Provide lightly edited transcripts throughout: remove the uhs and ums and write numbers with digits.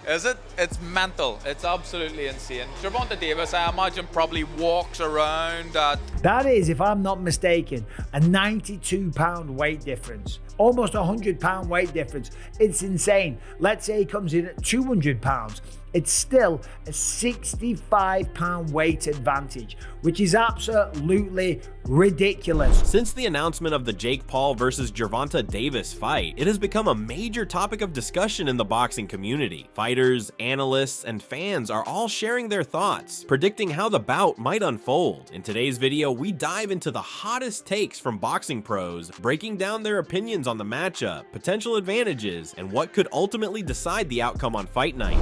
Is it? It's mental. It's absolutely insane. Gervonta Davis, I imagine, probably walks around at... That is, if I'm not mistaken, a 92-pound weight difference. Almost a 100-pound weight difference. It's insane. Let's say he comes in at 200 pounds. It's still a 65-pound weight advantage, which is absolutely ridiculous. Since the announcement of the Jake Paul versus Gervonta Davis fight, it has become a major topic of discussion in the boxing community. Fighters, analysts, and fans are all sharing their thoughts, predicting how the bout might unfold. In today's video, we dive into the hottest takes from boxing pros, breaking down their opinions on the matchup, potential advantages, and what could ultimately decide the outcome on fight night.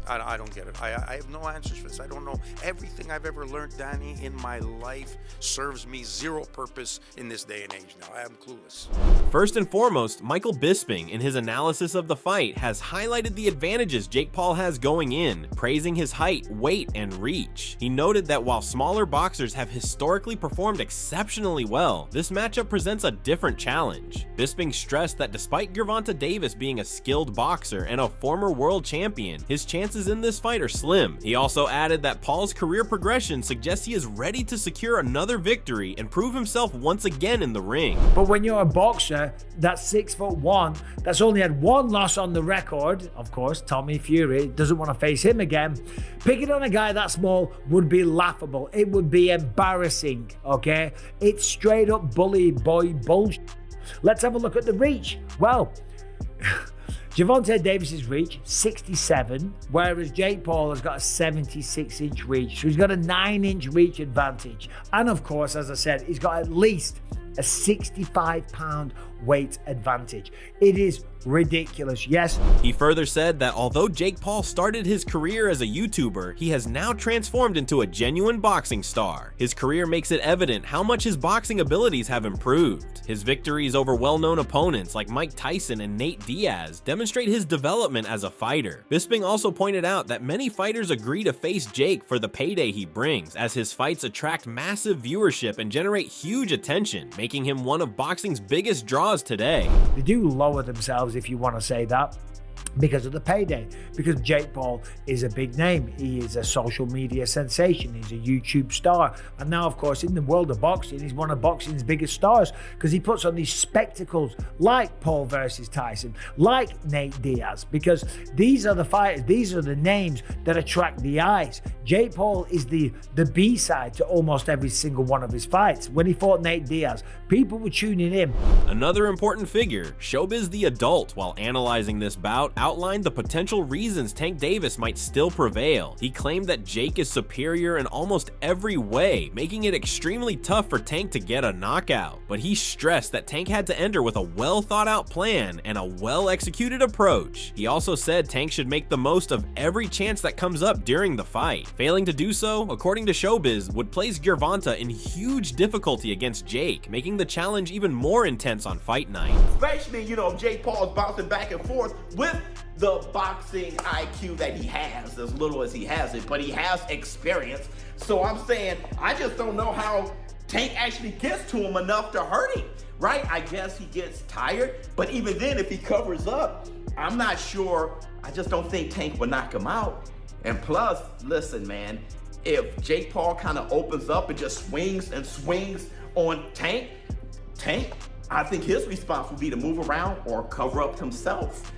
I don't get it. I have no answers for this. I don't know. Everything I've ever learned, Danny, in my life serves me zero purpose in this day and age now. I am clueless. First and foremost, Michael Bisping, in his analysis of the fight, has highlighted the advantages Jake Paul has going in, praising his height, weight, and reach. He noted that while smaller boxers have historically performed exceptionally well, this matchup presents a different challenge. Bisping stressed that despite Gervonta Davis being a skilled boxer and a former world champion, his chances in this fight are slim. He also added that Paul's career progression suggests he is ready to secure another victory and prove himself once again in the ring. But when you're a boxer that's 6'1", that's only had one loss on the record, of course, Tommy Fury, doesn't want to face him again, picking on a guy that small would be laughable. It would be embarrassing, okay? It's straight up bully boy bullshit. Let's have a look at the reach. Well, Gervonta Davis's reach, 67, whereas Jake Paul has got a 76-inch reach. So he's got a 9-inch reach advantage. And of course, as I said, he's got at least a 65-pound weight advantage. It is ridiculous, yes. He further said that although Jake Paul started his career as a YouTuber, he has now transformed into a genuine boxing star. His career makes it evident how much his boxing abilities have improved. His victories over well-known opponents like Mike Tyson and Nate Diaz demonstrate his development as a fighter. Bisping also pointed out that many fighters agree to face Jake for the payday he brings, as his fights attract massive viewership and generate huge attention, making him one of boxing's biggest draws today. They do lower themselves, if you want to say that, because of the payday, because Jake Paul is a big name. He is a social media sensation. He's a YouTube star. And now, of course, in the world of boxing, he's one of boxing's biggest stars because he puts on these spectacles like Paul versus Tyson, like Nate Diaz, because these are the fighters, these are the names that attract the eyes. Jake Paul is the B-side to almost every single one of his fights. When he fought Nate Diaz, people were tuning in. Another important figure, Showbiz the Adult, while analyzing this bout, outlined the potential reasons Tank Davis might still prevail. He claimed that Jake is superior in almost every way, making it extremely tough for Tank to get a knockout. But he stressed that Tank had to enter with a well-thought-out plan and a well-executed approach. He also said Tank should make the most of every chance that comes up during the fight. Failing to do so, according to Showbiz, would place Gervonta in huge difficulty against Jake, making the challenge even more intense on fight night. Especially, you know, Jake Paul is bouncing back and forth with the boxing IQ that he has, as little as he has it, but he has experience. So I'm saying, I just don't know how Tank actually gets to him enough to hurt him, right? I guess he gets tired, but even then, if he covers up, I'm not sure. I just don't think Tank will knock him out. And plus, listen, man, if Jake Paul kind of opens up and just swings and swings on Tank, I think his response would be to move around or cover up himself.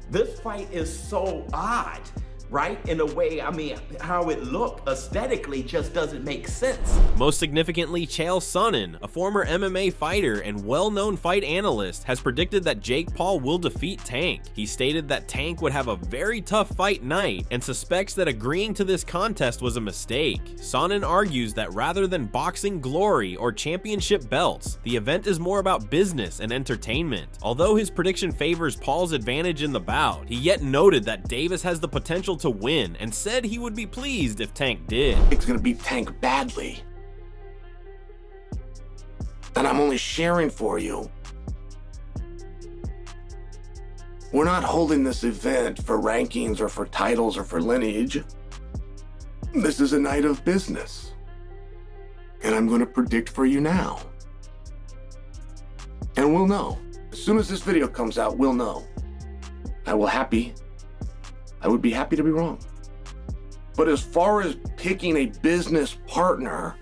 This fight is so odd, right? In a way, I mean, how it looked aesthetically just doesn't make sense. Most significantly, Chael Sonnen, a former MMA fighter and well-known fight analyst, has predicted that Jake Paul will defeat Tank. He stated that Tank would have a very tough fight night and suspects that agreeing to this contest was a mistake. Sonnen argues that rather than boxing glory or championship belts, the event is more about business and entertainment. Although his prediction favors Paul's advantage in the bout, he yet noted that Davis has the potential to win and said he would be pleased if Tank did. It's gonna beat Tank badly. And I'm only sharing for you. We're not holding this event for rankings or for titles or for lineage. This is a night of business. And I'm gonna predict for you now. And we'll know. As soon as this video comes out, we'll know. I I would be happy to be wrong. But as far as picking a business partner,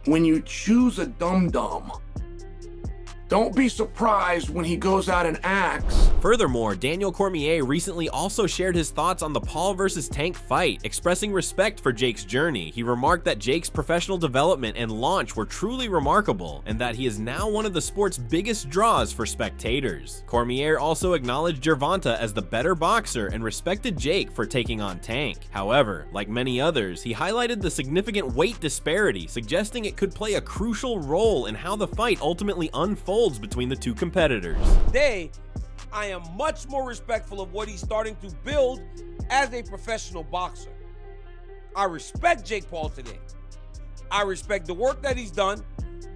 when you choose a dum-dum, don't be surprised when he goes out and acts. Furthermore, Daniel Cormier recently also shared his thoughts on the Paul versus Tank fight, expressing respect for Jake's journey. He remarked that Jake's professional development and launch were truly remarkable, and that he is now one of the sport's biggest draws for spectators. Cormier also acknowledged Gervonta as the better boxer and respected Jake for taking on Tank. However, like many others, he highlighted the significant weight disparity, suggesting it could play a crucial role in how the fight ultimately unfolds between the two competitors. Today, I am much more respectful of what he's starting to build as a professional boxer. I respect Jake Paul today. I respect the work that he's done.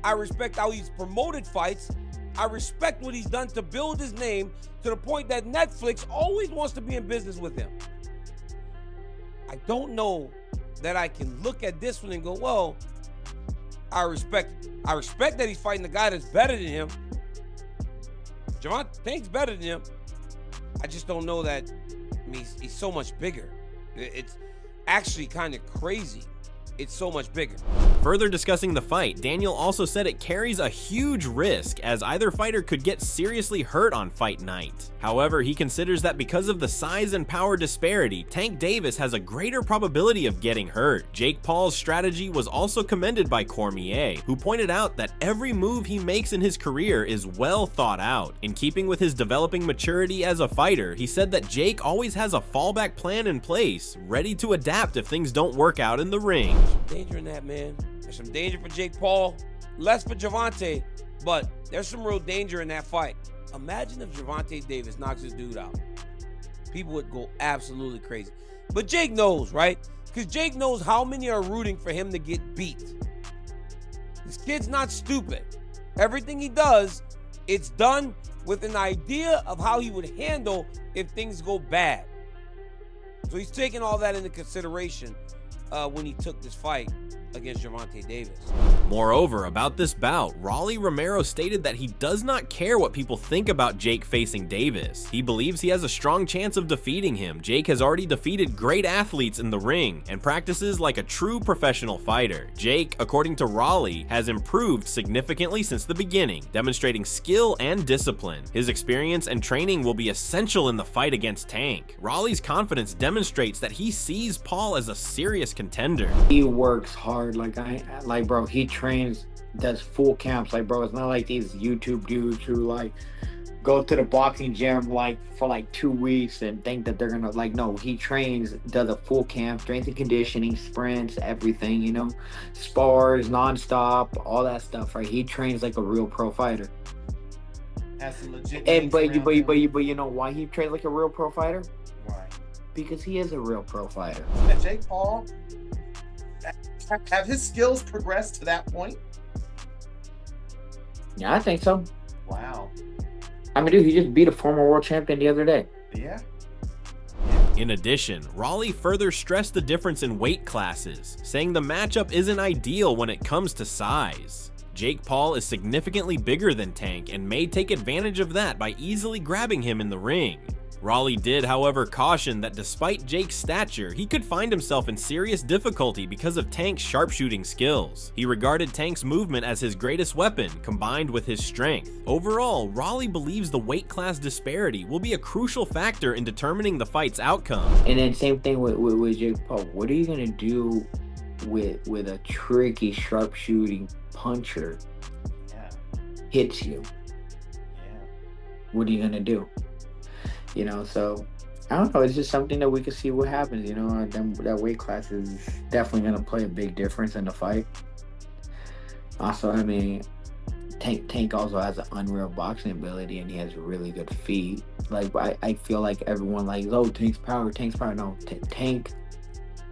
I respect how he's promoted fights. I respect what he's done to build his name to the point that Netflix always wants to be in business with him. I don't know that I can look at this one and go, well, I respect that he's fighting the guy that's better than him. Gervonta Tank's better than him. I just don't know that. I mean, he's so much bigger. It's actually kind of crazy. It's so much bigger. Further discussing the fight, Daniel also said it carries a huge risk, as either fighter could get seriously hurt on fight night. However, he considers that because of the size and power disparity, Tank Davis has a greater probability of getting hurt. Jake Paul's strategy was also commended by Cormier, who pointed out that every move he makes in his career is well thought out. In keeping with his developing maturity as a fighter, he said that Jake always has a fallback plan in place, ready to adapt if things don't work out in the ring. Danger in that, man. There's some danger for Jake Paul, less for Gervonta, but there's some real danger in that fight. Imagine if Gervonta Davis knocks this dude out. People would go absolutely crazy. But Jake knows, right? Because Jake knows how many are rooting for him to get beat. This kid's not stupid. Everything he does, it's done with an idea of how he would handle if things go bad. So he's taking all that into consideration when he took this fight against Gervonta Davis. Moreover, about this bout, Rolly Romero stated that he does not care what people think about Jake facing Davis. He believes he has a strong chance of defeating him. Jake has already defeated great athletes in the ring and practices like a true professional fighter. Jake, according to Rolly, has improved significantly since the beginning, demonstrating skill and discipline. His experience and training will be essential in the fight against Tank. Rolly's confidence demonstrates that he sees Paul as a serious contender. He works hard, like bro, he trains, does full camps, like bro, it's not like these YouTube dudes who like go to the boxing gym like for like 2 weeks and think that they're gonna no, he trains, does a full camp, strength and conditioning, sprints, everything, you know, spars non-stop, all that stuff, right? He trains like a real pro fighter. Has a legit. And but you know why he trains like a real pro fighter? Why? Because he is a real pro fighter. And Jake Paul, have his skills progressed to that point? Yeah, I think so. Wow. I mean, dude, he just beat a former world champion the other day. Yeah. In addition, Rolly further stressed the difference in weight classes, saying the matchup isn't ideal when it comes to size. Jake Paul is significantly bigger than Tank and may take advantage of that by easily grabbing him in the ring. Rolly did, however, caution that despite Jake's stature, he could find himself in serious difficulty because of Tank's sharpshooting skills. He regarded Tank's movement as his greatest weapon, combined with his strength. Overall, Rolly believes the weight class disparity will be a crucial factor in determining the fight's outcome. And then same thing with Jake Paul. What are you gonna do with a tricky sharpshooting puncher hits you? What are you gonna do? You know, so I don't know. It's just something that we can see what happens. You know, that weight class is definitely gonna play a big difference in the fight. Also, I mean, Tank also has an unreal boxing ability, and he has really good feet. Like I feel like everyone like, oh, Tank's power. No, Tank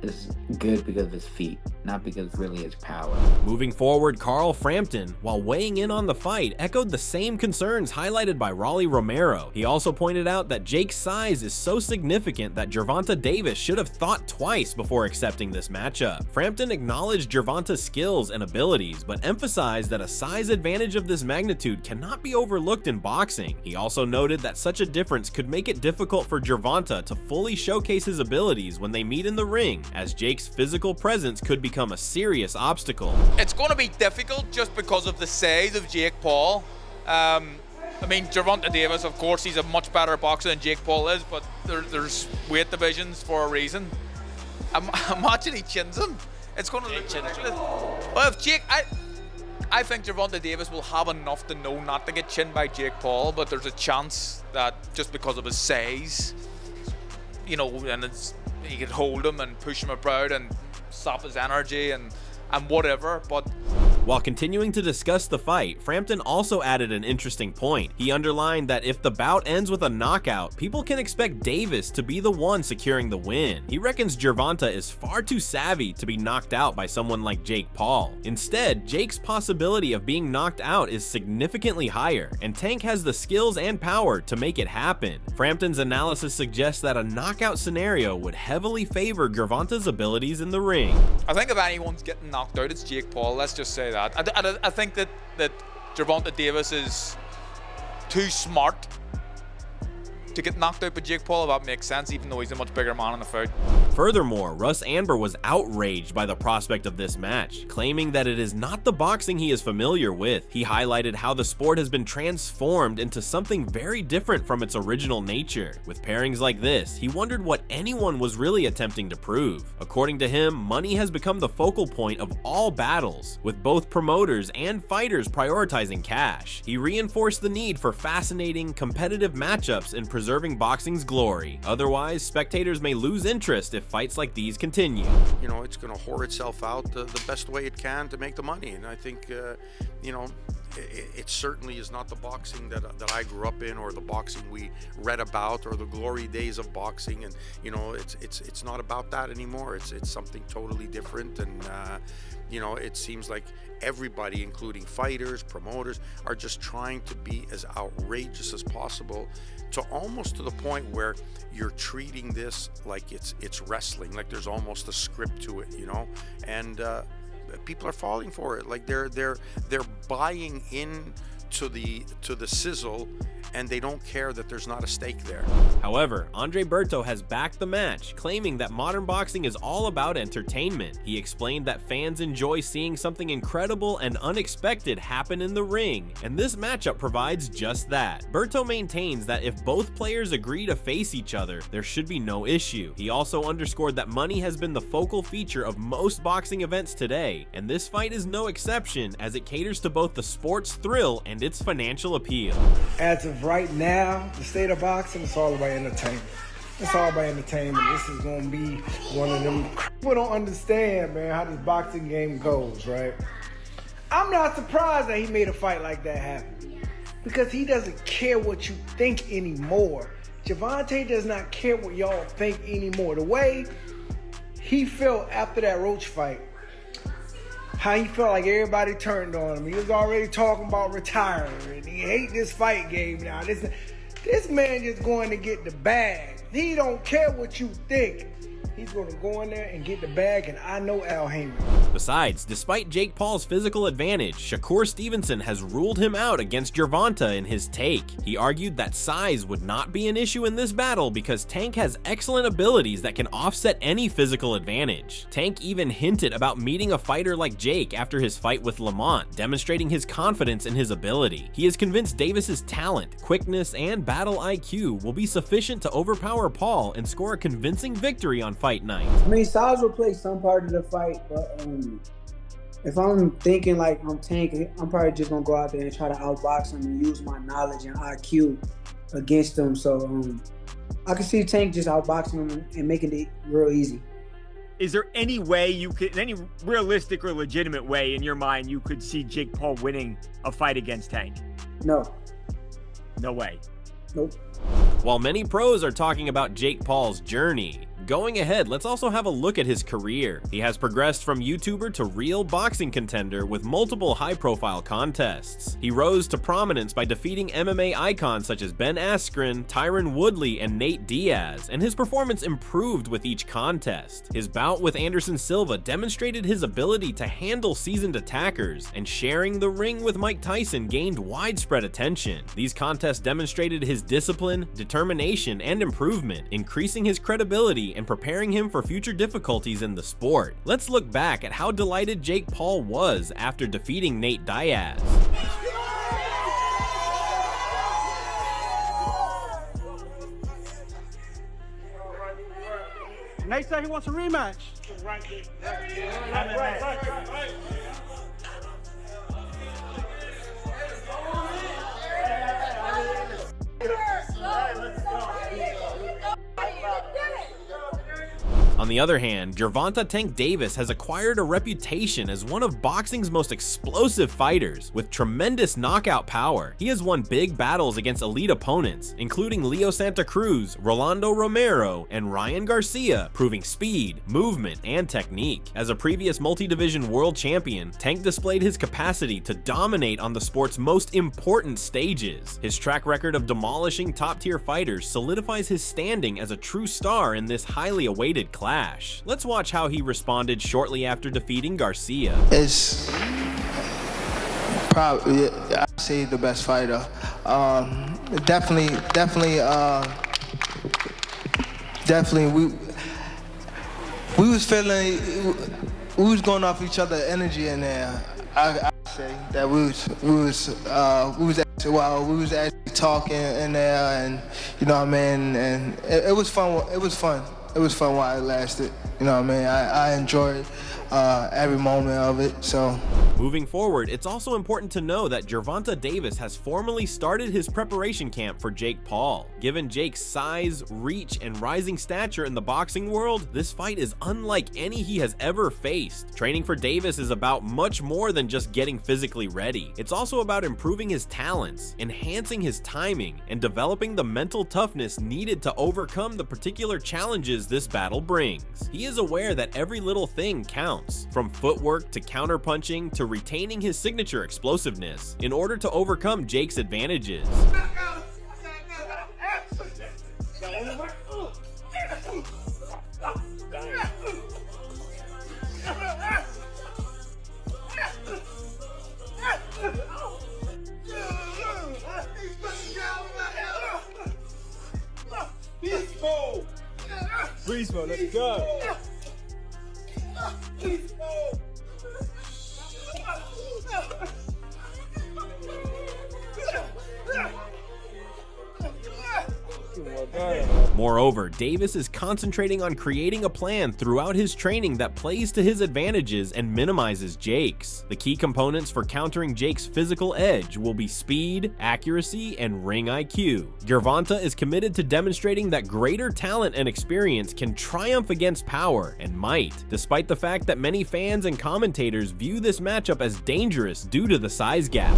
is good because of his feet, not because really his power. Moving forward, Carl Frampton, while weighing in on the fight, echoed the same concerns highlighted by Rolly Romero. He also pointed out that Jake's size is so significant that Gervonta Davis should have thought twice before accepting this matchup. Frampton acknowledged Gervonta's skills and abilities, but emphasized that a size advantage of this magnitude cannot be overlooked in boxing. He also noted that such a difference could make it difficult for Gervonta to fully showcase his abilities when they meet in the ring, as Jake's physical presence could become a serious obstacle. It's going to be difficult just because of the size of Jake Paul. I mean, Gervonta Davis, of course, he's a much better boxer than Jake Paul is, but there's weight divisions for a reason. Imagine he chins him. It's going to look ridiculous. Well, if Jake, I think Gervonta Davis will have enough to know not to get chinned by Jake Paul, but there's a chance that just because of his size, you know, and he could hold him and push him about and sap his energy and whatever, but while continuing to discuss the fight, Frampton also added an interesting point. He underlined that if the bout ends with a knockout, people can expect Davis to be the one securing the win. He reckons Gervonta is far too savvy to be knocked out by someone like Jake Paul. Instead, Jake's possibility of being knocked out is significantly higher, and Tank has the skills and power to make it happen. Frampton's analysis suggests that a knockout scenario would heavily favor Gervonta's abilities in the ring. I think if anyone's getting knocked out, it's Jake Paul. Let's just say that. I think that Gervonta Davis is too smart to get knocked out by Jake Paul, if that makes sense, even though he's a much bigger man in the fight. Furthermore, Russ Anber was outraged by the prospect of this match, claiming that it is not the boxing he is familiar with. He highlighted how the sport has been transformed into something very different from its original nature. With pairings like this, he wondered what anyone was really attempting to prove. According to him, money has become the focal point of all battles, with both promoters and fighters prioritizing cash. He reinforced the need for fascinating, competitive matchups in preserving boxing's glory. Otherwise, spectators may lose interest if fights like these continue. You know, it's going to whore itself out the best way it can to make the money. And I think, you know, it certainly is not the boxing that I grew up in, or the boxing we read about, or the glory days of boxing. And, you know, it's not about that anymore. It's something totally different. And, you know, it seems like everybody, including fighters, promoters, are just trying to be as outrageous as possible, to almost to the point where you're treating this like it's wrestling, like there's almost a script to it, you know. And people are falling for it, like they're buying in to the sizzle, and they don't care that there's not a stake there. However, Andre Berto has backed the match, claiming that modern boxing is all about entertainment. He explained that fans enjoy seeing something incredible and unexpected happen in the ring, and this matchup provides just that. Berto maintains that if both players agree to face each other, there should be no issue. He also underscored that money has been the focal feature of most boxing events today, and this fight is no exception, as it caters to both the sport's thrill and its financial appeal. As of right now, the state of boxing, it's all about entertainment. It's all about entertainment. This is going to be one of them. People don't understand, man, how this boxing game goes, right? I'm not surprised that he made a fight like that happen, because he doesn't care what you think anymore. Gervonta does not care what y'all think anymore. The way he felt after that Roach fight, how he felt like everybody turned on him. He was already talking about retiring. He hate this fight game now. This man just going to get the bag. He don't care what you think. He's going to go in there and get the bag, and I know Al Heyman. Besides, despite Jake Paul's physical advantage, Shakur Stevenson has ruled him out against Gervonta in his take. He argued that size would not be an issue in this battle because Tank has excellent abilities that can offset any physical advantage. Tank even hinted about meeting a fighter like Jake after his fight with Lamont, demonstrating his confidence in his ability. He is convinced Davis's talent, quickness, and battle IQ will be sufficient to overpower Paul and score a convincing victory on fight night. I mean, size will play some part of the fight, but if I'm thinking like I'm Tank, I'm probably just gonna go out there and try to outbox him and use my knowledge and IQ against him. So I can see Tank just outboxing him and making it real easy. Is there any way you could, any realistic or legitimate way in your mind, you could see Jake Paul winning a fight against Tank? No. No way. Nope. While many pros are talking about Jake Paul's journey, Going ahead, let's also have a look at his career. He has progressed from YouTuber to real boxing contender with multiple high-profile contests. He rose to prominence by defeating MMA icons such as Ben Askren, Tyron Woodley, and Nate Diaz, and his performance improved with each contest. His bout with Anderson Silva demonstrated his ability to handle seasoned attackers, and sharing the ring with Mike Tyson gained widespread attention. These contests demonstrated his discipline, determination, and improvement, increasing his credibility and preparing him for future difficulties in the sport. Let's look back at how delighted Jake Paul was after defeating Nate Diaz. Nate said he wants a rematch. On the other hand, Gervonta Tank Davis has acquired a reputation as one of boxing's most explosive fighters, with tremendous knockout power. He has won big battles against elite opponents, including Leo Santa Cruz, Rolando Romero, and Ryan Garcia, proving speed, movement, and technique. As a previous multi-division world champion, Tank displayed his capacity to dominate on the sport's most important stages. His track record of demolishing top-tier fighters solidifies his standing as a true star in this highly awaited class. Let's watch how he responded shortly after defeating Garcia. It's probably, I'd say, the best fighter. Definitely, we was feeling, we was going off each other's energy in there. I say that we was actually talking in there, and you know what I mean, and it was fun. It was fun. It was fun while it lasted. You know what I mean? I enjoyed every moment of it, so. Moving forward, it's also important to know that Gervonta Davis has formally started his preparation camp for Jake Paul. Given Jake's size, reach, and rising stature in the boxing world, this fight is unlike any he has ever faced. Training for Davis is about much more than just getting physically ready. It's also about improving his talents, enhancing his timing, and developing the mental toughness needed to overcome the particular challenges this battle brings. He is aware that every little thing counts, from footwork to counterpunching to retaining his signature explosiveness, in order to overcome Jake's advantages. Breeze mode, let's go. Moreover, Davis is concentrating on creating a plan throughout his training that plays to his advantages and minimizes Jake's. The key components for countering Jake's physical edge will be speed, accuracy, and ring IQ. Gervonta is committed to demonstrating that greater talent and experience can triumph against power and might, despite the fact that many fans and commentators view this matchup as dangerous due to the size gap.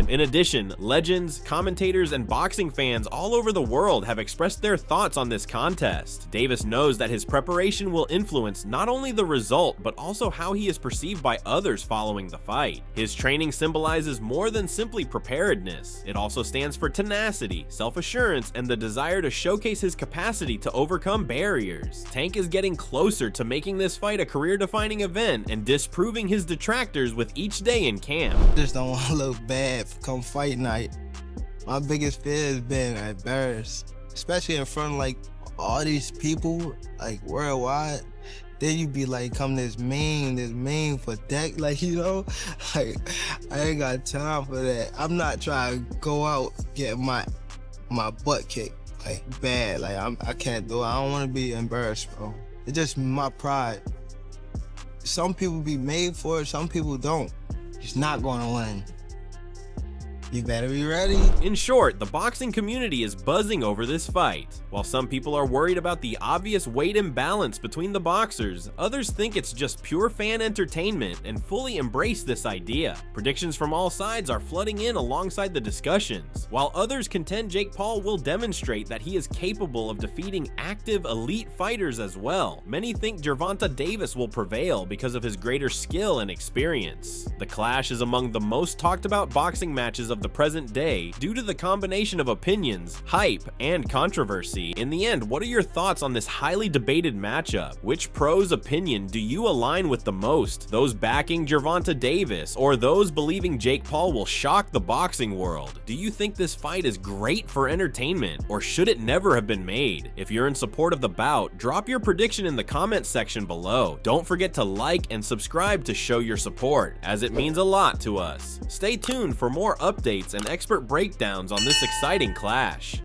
In addition, legends, commentators, and boxing fans all over the world have expressed their thoughts on this contest. Davis knows that his preparation will influence not only the result, but also how he is perceived by others following the fight. His training symbolizes more than simply preparedness. It also stands for tenacity, self-assurance, and the desire to showcase his capacity to overcome barriers. Tank is getting closer to making this fight a career-defining event and disproving his detractors with each day in camp. Just don't want to look bad come fight night. My biggest fear has been embarrassed, especially in front of like all these people, like worldwide. then you be like, come this mean for deck, like, you know, like, I ain't got time for that. I'm not trying to go out get my butt kicked, like, bad. Like, I can't do it. I don't want to be embarrassed, bro. It's just my pride. Some people be made for it, some people don't. Just not gonna win. You better be ready. In short, the boxing community is buzzing over this fight. While some people are worried about the obvious weight imbalance between the boxers, others think it's just pure fan entertainment and fully embrace this idea. Predictions from all sides are flooding in alongside the discussions. While others contend Jake Paul will demonstrate that he is capable of defeating active elite fighters as well, many think Gervonta Davis will prevail because of his greater skill and experience. The clash is among the most talked about boxing matches of the present day due to the combination of opinions, hype, and controversy. In the end, what are your thoughts on this highly debated matchup? Which pro's opinion do you align with the most? Those backing Gervonta Davis or those believing Jake Paul will shock the boxing world? Do you think this fight is great for entertainment, or should it never have been made? If you're in support of the bout, drop your prediction in the comments section below. Don't forget to like and subscribe to show your support, as it means a lot to us. Stay tuned for more updates and expert breakdowns on this exciting clash.